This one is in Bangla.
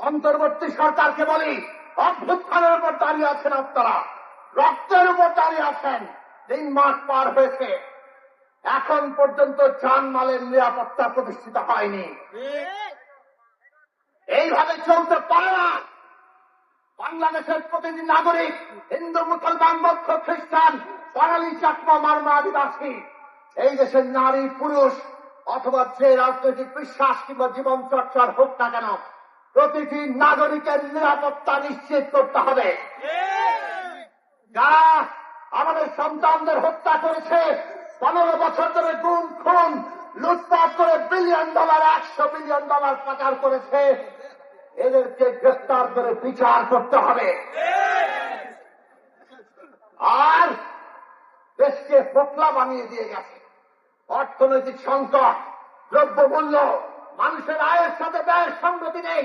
অন্তর্বর্তী সরকারকে বলি, অভ্যুত্থানের উপর দাঁড়িয়ে আছেন আপনারা, রক্তের উপর দাঁড়িয়ে আছেন। 3 মাস পার হয়েছে, এখন পর্যন্ত জানমালের নিরাপত্তা প্রতিষ্ঠিত হয়নি। এইভাবে চলতে পারে না। বাংলাদেশের প্রতিটি নাগরিক, হিন্দু, মুসলমান, বৌদ্ধ, খ্রিস্টান, বাঙালি, চাকমা, মারমা, আদিবাসী, এই দেশের নারী, পুরুষ অথবা যে রাজনৈতিক বিশ্বাস কিংবা জীবন চর্চার হোক না কেন, প্রতিটি নাগরিকের নিরাপত্তা নিশ্চিত করতে হবে। যারা আমাদের সন্তানদের হত্যা করেছে, 15 বছর ধরে গুম, খুন, লুটপাট করে $1 বিলিয়ন, $100 বিলিয়ন পাচার করেছে, এদেরকে গ্রেফতার করে বিচার করতে হবে। আর দেশকে ফোকলা বানিয়ে দিয়ে গেছে। অর্থনৈতিক সংকট, দ্রব্যমূল্য, মানুষের আয়ের সাথে ব্যয়ের সঙ্গতি নেই।